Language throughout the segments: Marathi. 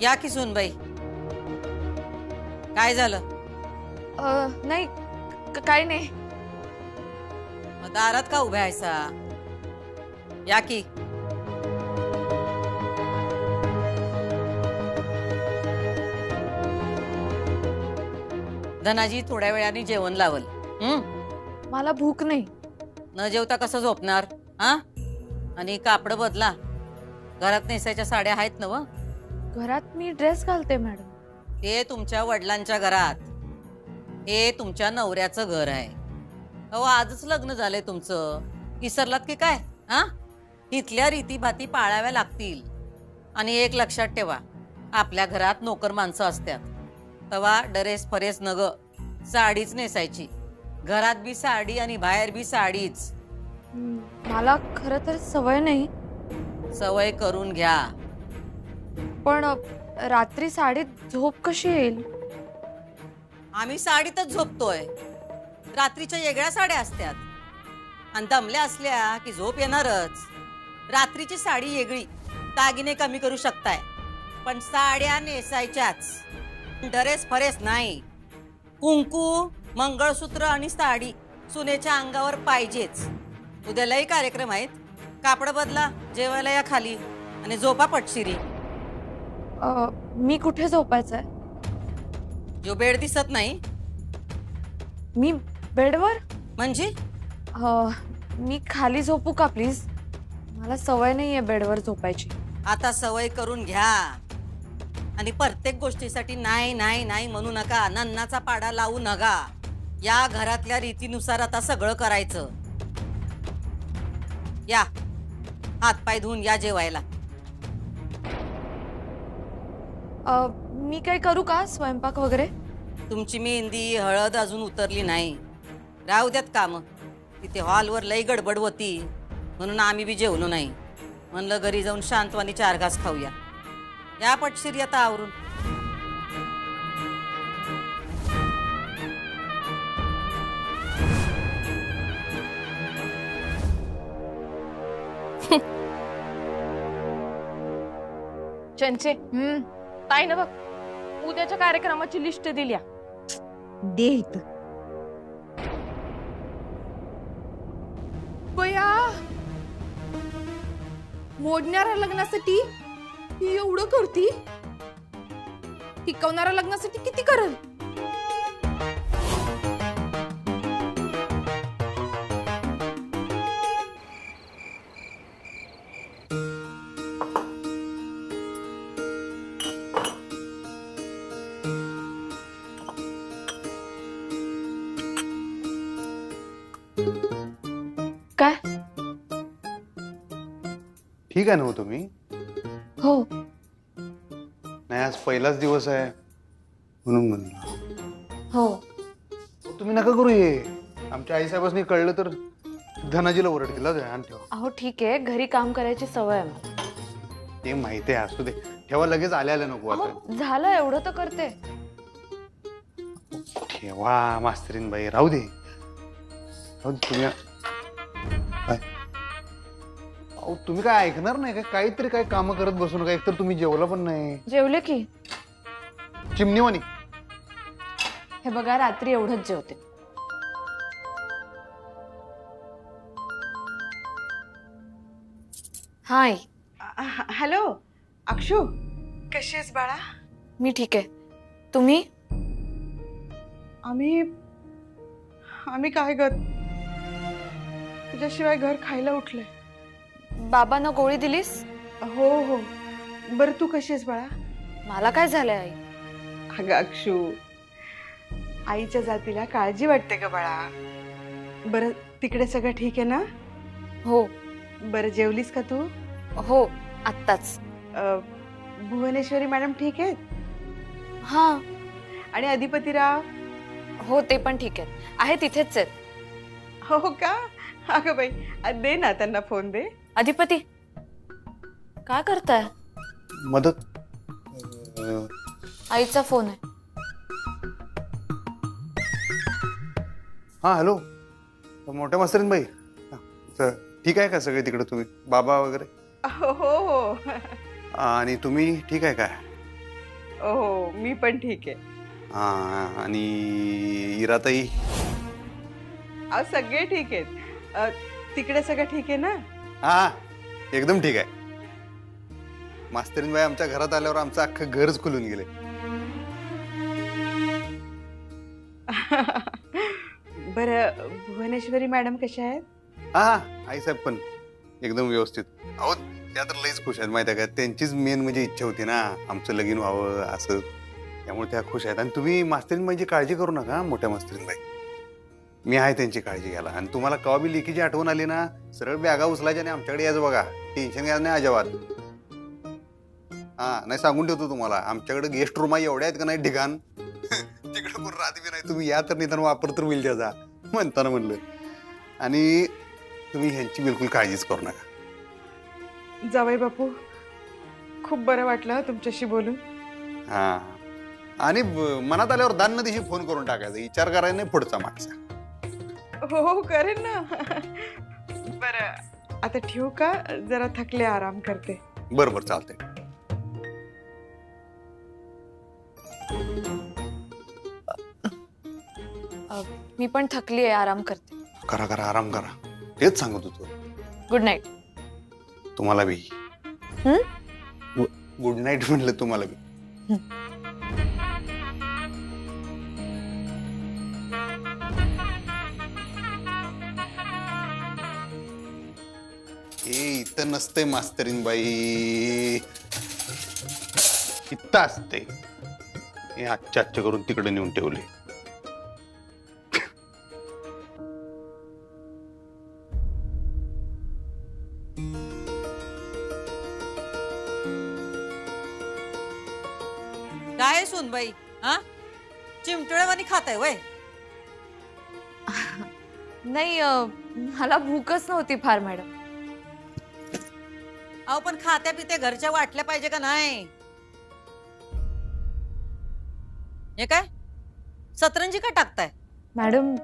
या की सुनबाई, काय झालं? नाही काही नाही. मग दारात का उभ्या आहेसा? या की. धनाजी थोड्या वेळाने जेवण लावल. मला भूक नाही. न जेवता कसं झोपणार? हा? आणि कापड बदला. घरात नेसायच्या साड्या आहेत ना? घरात मी ड्रेस घालते मॅडम. ते तुमच्या वडिलांच्या घरात. हे तुमच्या नवऱ्याचं घर आहे. अहो आजच लग्न झालंय तुमचं. विसरलात की काय? हा? इथल्या रीती भाती पाळाव्या लागतील. आणि एक लक्षात ठेवा, आपल्या घरात नोकर माणसं असतात. तवा ड्रेस फरेस नग, साडीच नेसायची. घरात बी साडी आणि बाहेर बी साडीच. मला खरं तर सवय नाही. सवय करून घ्या. पण रात्री साडीत झोप कशी येईल? आम्ही साडीतच झोपतोय. रात्रीच्या वेगळ्या साड्या असतात. आणि दमल्या असल्या की झोप येणारच. रात्रीची साडी वेगळी, दागिने कमी करू शकताय, पण साड्या नेसायच्याच. ड्रेस फरेस नाही. कुंकू, मंगळसूत्र आणि साडी सुनेच्या अंगावर पाहिजेच. उद्या लई कार्यक्रम आहेत. कापड बदला, जेवायला या खाली आणि झोपा पटशिरी. मी कुठे झोपायचंय? जो बेड दिसत नाही. मी बेडवर? म्हणजे मी खाली झोपू का प्लीज? मला सवय नाहीये बेडवर झोपायची. आता सवय करून घ्या. आणि प्रत्येक गोष्टीसाठी नाही नाही नाही म्हणू नका. नन्नाचा पाडा लावू नका. या घरातल्या रीतीनुसार आता सगळं करायचं. या, हातपाय धुवून या जेवायला. मी काय करू का स्वयंपाक वगैरे? तुमची मेहंदी हळद अजून उतरली नाही. राहू द्यात काम. तिथे हॉलवर लई गडबड होती म्हणून आम्ही बी जेवलो नाही. म्हणलं घरी जाऊन शांतवानी 4 घास खाऊया. या पटशिरी आता आवरून. चंचे ताई ना बघ, उद्याच्या कार्यक्रमाची लिस्ट दिल्या. दे इथं. बया, मोडणाऱ्या लग्नासाठी ही एवढं करती? टिकवणाऱ्या लग्नासाठी किती करल? काय? ठीक आहे ना हो तुम्ही? हो. नाही आज पहिलाच दिवस आहे म्हणून म्हणलं. हो. तुम्ही नका करू हे. आमच्या आईसाहेबांनी कळलं तर धनाजीला ओरडतील. ध्यान ठेवा. अहो ठीक आहे, घरी काम करायची सवय आहे मला. ते माहिती आहे, असू दे. ठेवा, लगेच आल्या नको आता. अहो झालं, एवढं तर करते. ठेवा मास्तरीन बाई, राहू दे. तुम्ही काय, अहो तुम्ही काय ऐकणार नाही काय? काहीतरी काय काम करत बसू नका. एकतर तुम्ही जेवला पण नाही. जेवले की. चिमणीवाणी. हे बघा, रात्री एवढंच जेवते. हाय. हॅलो अक्षू, कशी आहेस बाळा? मी ठीक आहे. तुम्ही? आम्ही काय ग, तुझ्याशिवाय घर खायला उठलंय. बाबांना गोळी दिलीस? हो हो. बरं तू कशी आहेस बाळा? मला काय झालंय आई? अगं अक्षू, आईच्या जातीला काळजी वाटते ग बाळा. बरं तिकडे सगळं ठीक आहे ना? हो. बरं जेवलीस का तू? हो, आत्ताच. भुवनेश्वरी मॅडम ठीक आहेत? हा. आणि अधिपतीराव? हो, ते पण ठीक आहेत. आहे तिथेच आहेत. हो का? अगं बाई, दे ना त्यांना फोन दे. अधिपती काय करताय? मदत. आईचा फोन आहे. हा हॅलो, मोठ्या मास्तरीन बाई. ठीक आहे का सगळे तिकडे? तुम्ही बाबा वगैरे? हो हो. आणि तुम्ही ठीक आहे काय? हो मी पण ठीक आहे. हा आणि इराताई? अहो सगळे ठीक आहेत. तिकडे सगळं ठीक आहे ना? हा एकदम ठीक आहे. मास्तरीनबाई आमच्या घरात आल्यावर आमचं अख्खं घरच खुलून गेले. बरं भुवनेश्वरी मॅडम कशा आहेत? हा आईसाहेब पण एकदम व्यवस्थित. अहो त्या तर लईच खुश आहेत माहिती आहे का. त्यांचीच मेन म्हणजे इच्छा होती ना आमचं लगीन व्हावं असं, त्यामुळे त्या खुश आहेत. आणि तुम्ही मास्तरीनबाईंची काळजी करू नका. मोठ्या मास्तरीनबाई मी आहे त्यांची काळजी घ्यायला. आणि तुम्हाला कवा बी लेकीची आठवण आली ना सरळ बॅगा उचलायच्या आणि आमच्याकडे यायचं बघा. टेन्शन घ्या नाही अजिबात. हा नाही सांगून ठेवतो तुम्हाला आमच्याकडे गेस्ट रूम आहे एवढ्या आहेत का नाही ठिकाण. तिकडे कोण राहत बी नाही. तुम्ही या तर निदान वापर तर होईल त्याचा म्हणताना म्हणलं. आणि तुम्ही ह्यांची बिलकुल काळजीच करू नका. जावई बापू खूप बरं वाटलं तुमच्याशी बोलून. हा आणि मनात आल्यावर दान दिवशी फोन करून टाकायचा. विचार करायला नाही पुढचा मागचा. हो करेन ना. बरं आता ठेवू का? जरा थकले आराम करते. बरोबर चालतंय. मी पण थकली आहे, आराम करते. करा करा आराम करा. तेच सांगत होतो. Good night. तुम्हाला बी गुड नाईट म्हणलं तुम्हाला बी. हे इथं नसतंय मास्तरीनबाई, इथं असते. हे आजच्या करून तिकडे नेऊन ठेवले. काय सुनबाई हा चिमटळवानी खाताय वय? नाही मला भूकच नव्हती फार मॅडम. अहो पण खात्या पित्या घरच्या वाटल्या पाहिजे का नाही? हे काय सतरंजी का टाकताय? मॅडम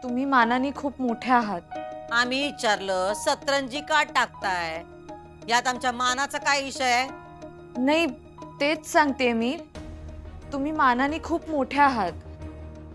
तुम्ही मानाने खूप मोठे आहात. आम्ही विचारलं सतरंजी का टाकताय, यात आमच्या मानाचा काय विषय आहे? नाही तेच सांगते मी. तुम्ही मानाने खूप मोठे आहात.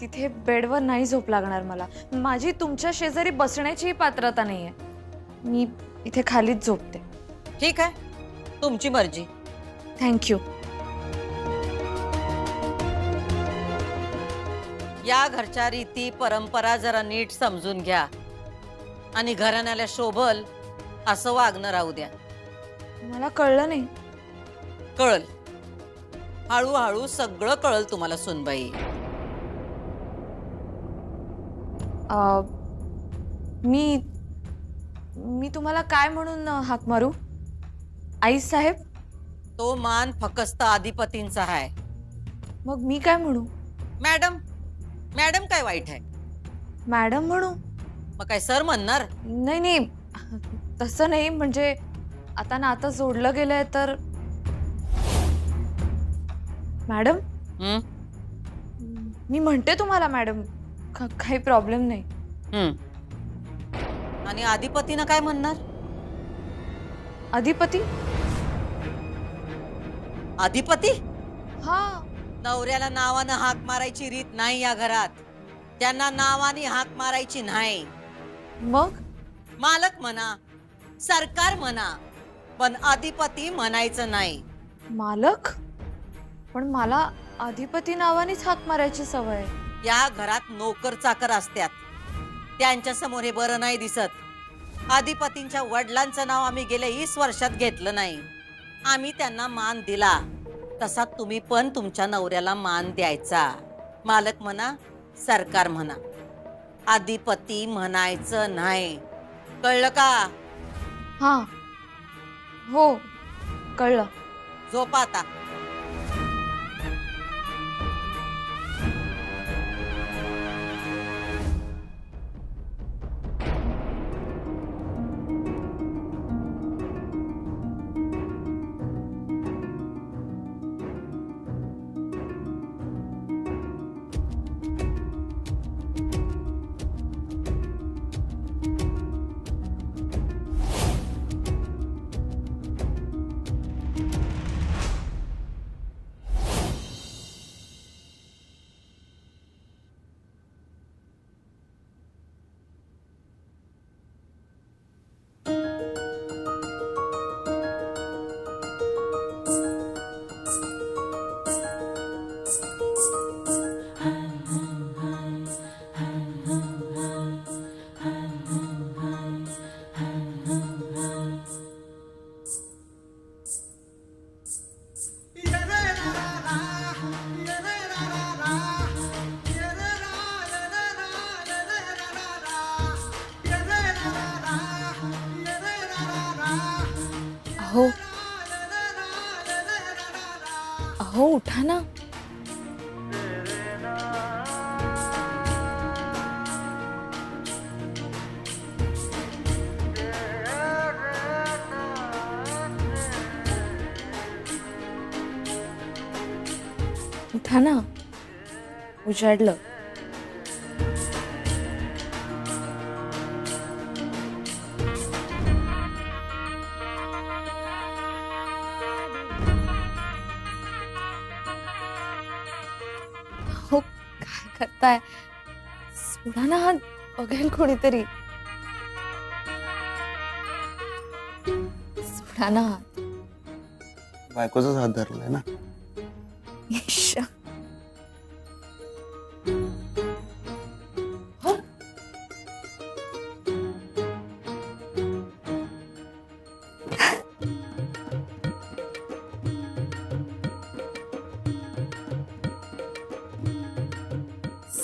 तिथे बेडवर नाही झोप लागणार मला. माझी तुमच्या शेजारी बसण्याची पात्रता नाहीये. मी इथे खालीच झोपते. ठीक आहे तुमची मर्जी. थँक्यू. या घरच्या रीती परंपरा जरा नीट समजून घ्या आणि घराण्याला शोभल असं वागणं राहू द्या. मला कळलं नाही. कळल हळूहळू सगळं कळल तुम्हाला सुनबाई. मी मी तुम्हाला काय म्हणून हाक मारू? आई साहेब? तो मान फकस्त अधिपतींचा आहे. मग मी काय म्हणू? मॅडम. मॅडम काय वाईट आहे? मॅडम म्हणू? मग काय सर म्हणणार? नाही नाही तसं नाही. म्हणजे आता नातं जोडलं गेलंय तर. मॅडम मी म्हणते तुम्हाला मॅडम काही प्रॉब्लेम नाही. आणि अधिपतीनं काय म्हणणार? अधिपती? अधिपती हा नवऱ्याला नावानं हाक मारायची रीत नाही या घरात. त्यांना नावाने हाक मारायची नाही. मग मालक म्हणा, सरकार म्हणा, पण अधिपती म्हणायचं नाही. मालक? पण मला अधिपती नावानेच हाक मारायची सवय आहे. या घरात नोकर चाकर असतात, त्यांच्या समोर हे बरं नाही दिसत. अधिपतींच्या वडिलांचं नाव आम्ही गेल्या 20 वर्षात घेतलं नाही. आम्ही त्यांना मान दिला तसा तुम्ही पण तुमच्या नवऱ्याला मान द्यायचा. मालक म्हणा, सरकार म्हणा, अधिपती म्हणायचं नाही. कळलं का? हा हो कळलं. झोपा आता. अहो अहो उठा ना. उठा ना, उजाडलं. हो काय करताय? सोडा ना हात, बघेल कोणीतरी. सोडा ना हात. बायकोचाच हात धरलाय ना. इश्श.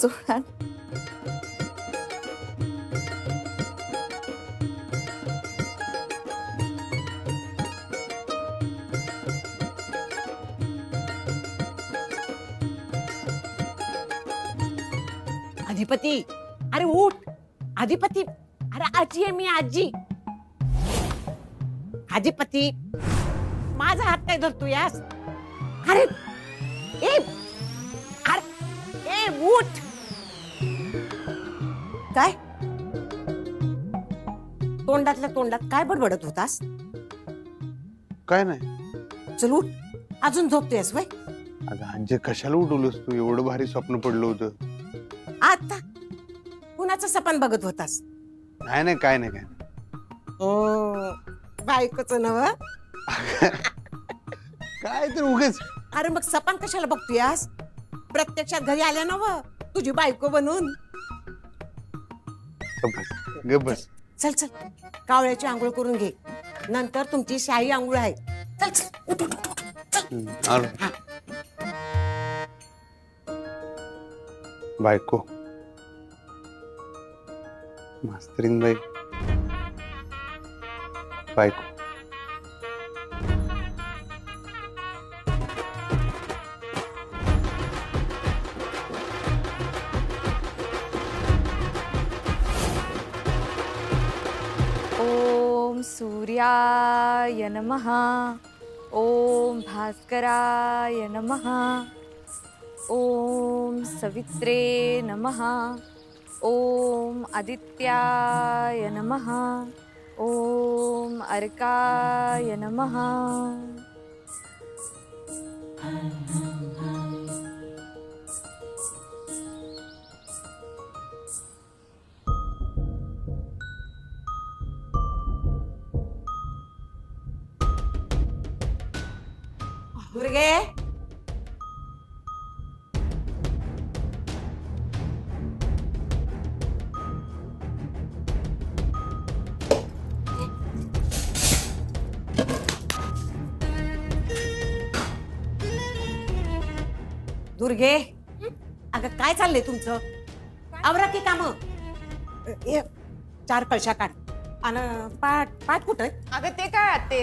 सोडा. अधिपती, अरे उठ. अधिपती, अरे आजी आहे मी, आजी. अधिपती, माझा हात काय धरतो यास? अरे ए अरे ए उठ. काय तोंडातल्या तोंडात काय बडबडत होतास? काय नाही. चल उठ. अजून झोपतोयस वय? अगं अंजे, कशाला उठवलंस तू? एवढं भारी स्वप्न पडलं होतं. आता कुणाचं सपन बघत होतास? नाही नाही, काय नाही, काय नाही. बायकोच नव. काय तर उगेच. अरे मग सपन कशाला बघतोयास? प्रत्यक्षात घरी आल्या नव तुझी बायको बनून. गप बस. चल चल, कावळ्याची आंघोळ करून घे. नंतर तुमची शाही आंघोळ आहे. चल चल उठ, उठ, उठ, उठ. चल. आलो. हा. बायको, मास्तरीन बाई, बायको. ओम सूर्याय नमः. ओम भास्कराय नमः. ओम सवित्रे नमः. ओम आदित्याय नमः. ओम अर्काय नमः. दुर्गे, दुर्गे, अगं काय चाललंय तुमचं? आवरा की काम. 4 कळशा काढ. आणि पाठ पाठ कुठं? अगं ते काय आते?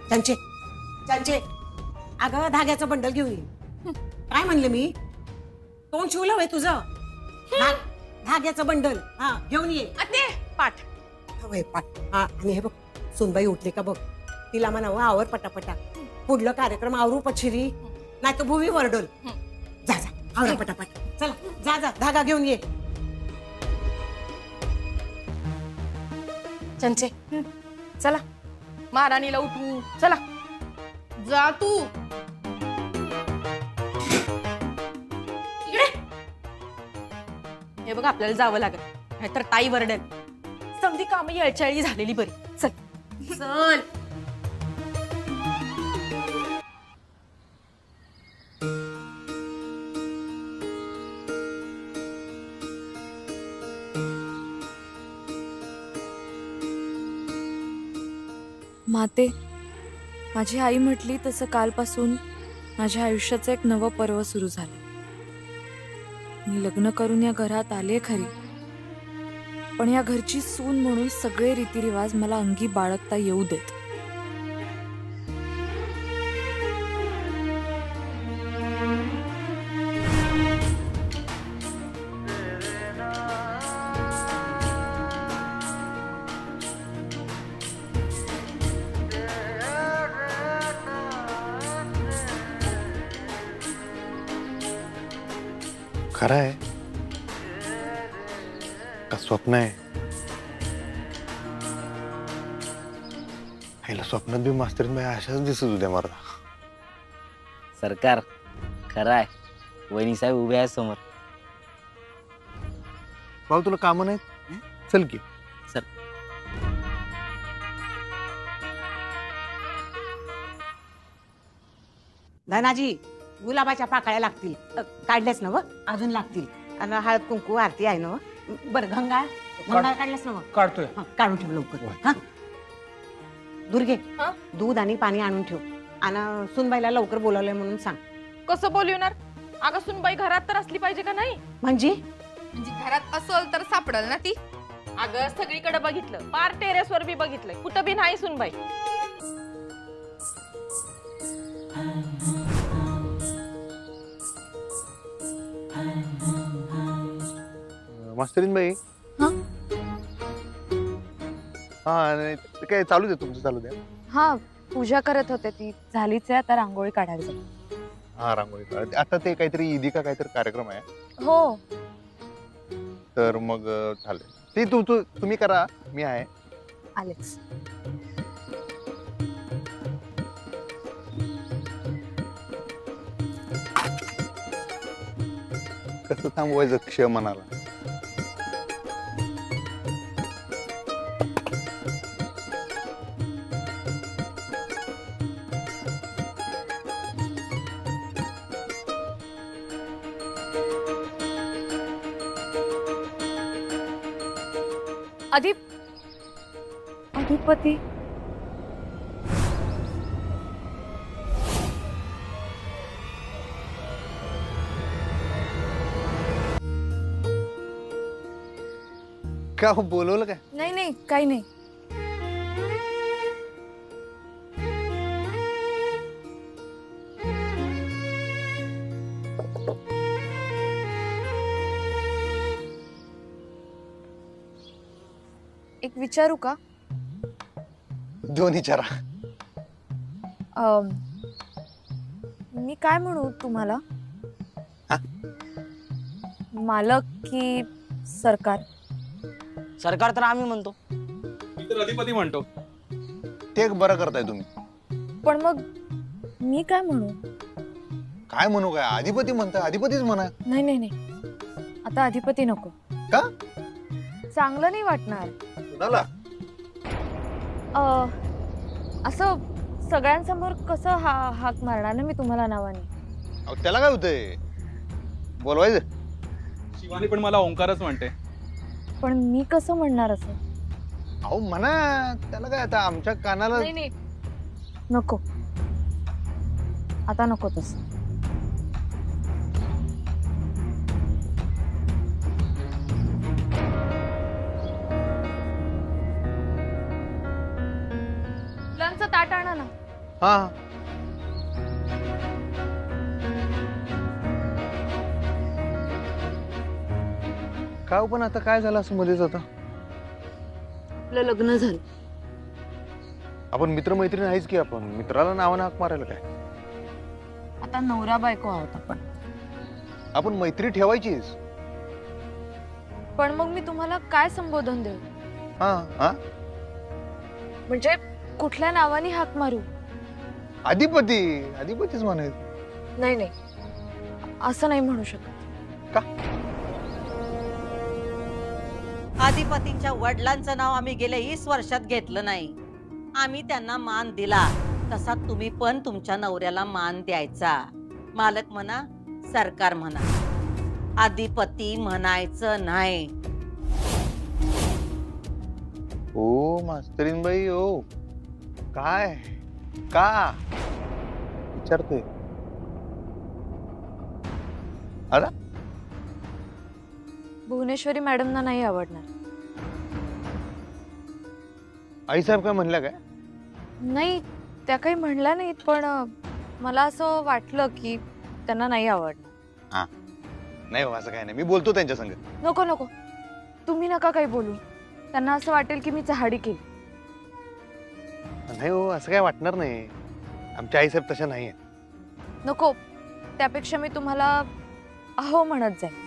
त्यांचे त्यांचे अगं धाग्याचं बंडल घेऊन ये. काय म्हणले मी? तोंड शिवलं होय तुझं? धाग्याचं बंडल हा घेऊन ये. आते पाठ. होय पाठ. हा आणि हे बघ, सुनबाई उठली का बघ, तिला म्हणावं आवर पटापटा. पुढलं कार्यक्रम आवरू पछिरी, नाही तर भुवी वरडल. जा जा आवरा पटापट. चला जा जा, धागा घेऊन ये. चंचे चला, महाराणीला उठवू. चला जा तू इकडे. हे बघ आपल्याला जावं लागेल, नाहीतर ताई वरडेल. समधी कामं येळचाळी झालेली बरी. चल चल. माते, माझी आई म्हटली तसं कालपासून माझ्या आयुष्याचं एक नवं पर्व सुरू झालं. मी लग्न करून या घरात आले खरी, पण या घरची सून म्हणून सगळे रीतिरिवाज मला अंगी बाळगता येऊ देत. खरं आहे का स्वप्न आहे? ह्याला स्वप्नात बी मास्तरीन बाई अशाच दिसत होत्या मला. सरकार खरं आहे, वहिनी साहेब उभे आहे समोर. भाऊ तुला कामं नाहीत? चल की. सर धनाजी गुलाबाच्या पाकळ्या लागतील. काढल्यास ना व अजून लागतील. आणि हळद कुंकू आरती आहे ना व. बरं गंगाळ काढल्यास ना व. काढतोय. काढून ठेव लवकर. हा दुर्गे हा? दूध आणि पाणी आणून ठेव. आणि सुनबाईला लवकर बोलावलंय म्हणून सांग. कसं बोलवणार? अगं सुनबाई घरात तर असली पाहिजे का नाही? म्हणजे म्हणजे घरात असेल तर सापडल ना ती. अगं सगळीकडे बघितलं, पार टेरेसवर बी बघितलंय, कुठं बी नाही सुनबाई. मास्तरीन बाई. हा? हा नाही ते काय चालू दे, तुमचं चालू द्या. हा पूजा करत होते ती, झालीच आहे आता रांगोळी काढायला. हा रांगोळी काढ. आता ते काहीतरी ईदी का काहीतरी कार्यक्रम आहे, हो तर मग चालेल. ते तुम्ही करा, मी आहे. आलेच. कसं थांबवायचं क्ष मनाला. अधिपती का हो, बोलवलं काय? नाही नाही काही नाही. एक विचारू का? दोन्ही चारा. मी काय म्हणू तुम्हाला? हा? मालक की सरकार? सरकार तर आम्ही म्हणतो. मी तर अधिपती म्हणतो. ते एक बरं करताय तुम्ही. पण मग मी काय म्हणू? काय म्हणू काय? अधिपती म्हणताय, अधिपतीच म्हणा. नाही नाही नाही, आता अधिपती नको. का? चांगलं नाही वाटणार. कुणाला? असं सगळ्यांसमोर कसं हाक मारणार ना मी तुम्हाला नावाने. अहो, त्याला काय होतंय, बोलवायचं. शिवानी पण मला ओंकारच म्हणते. पण मी कसं म्हणणार असं? अहो म्हणा, त्याला काय, आता आमच्या कानाला. नाही नाही नको, आता नको तसं. मुलांचं ताट आणा ना. हा का हो, पण आता काय झालं असं मध्येच? आता आपलं लग्न झालं. आपण मित्रमैत्रीण आहेच की, आपण मित्राला नावानं हाक मारायला काय? आता नवरा बायको आहोत आपण. आपण मैत्री ठेवायचीच. पण मग मी तुम्हाला काय संबोधन देऊ? हा हा, म्हणजे कुठल्या नावाने हाक मारू? अधिपती. अधिपतीच म्हणायचं. नाही नाही, असं नाही म्हणू शकत. आदिपतींच्या वडिलांचं नाव आम्ही गेल्या 20 वर्षात घेतलं नाही. आम्ही त्यांना मान दिला, तसा तुम्ही पण तुमच्या नवऱ्याला मान द्यायचा. मालक म्हणा, सरकार म्हणा, आदिपती म्हणायचं नाही. ओ मास्तरीन बाई, ओ काय का विचारतोय? अरे भुवनेश्वरी मॅडमना नाही आवडणार. आईसाहेब काय म्हणल्या काय? नाही, त्या काही म्हणल्या नाहीत, पण मला असं वाटलं की त्यांना नाही आवडणार. नाही हो, असं काय नाही, मी बोलतो त्यांच्या संग. नको नको, तुम्ही नका काही बोलू. त्यांना असं वाटेल की मी चहाडी केली. नाही हो, असं काय वाटणार नाही. आमच्या आईसाहेब तशा नाही आहेत. नको, त्यापेक्षा मी तुम्हाला अहो म्हणत जाईल.